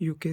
UK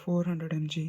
400 mg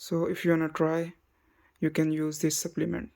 So if you wanna try, you can use this supplement.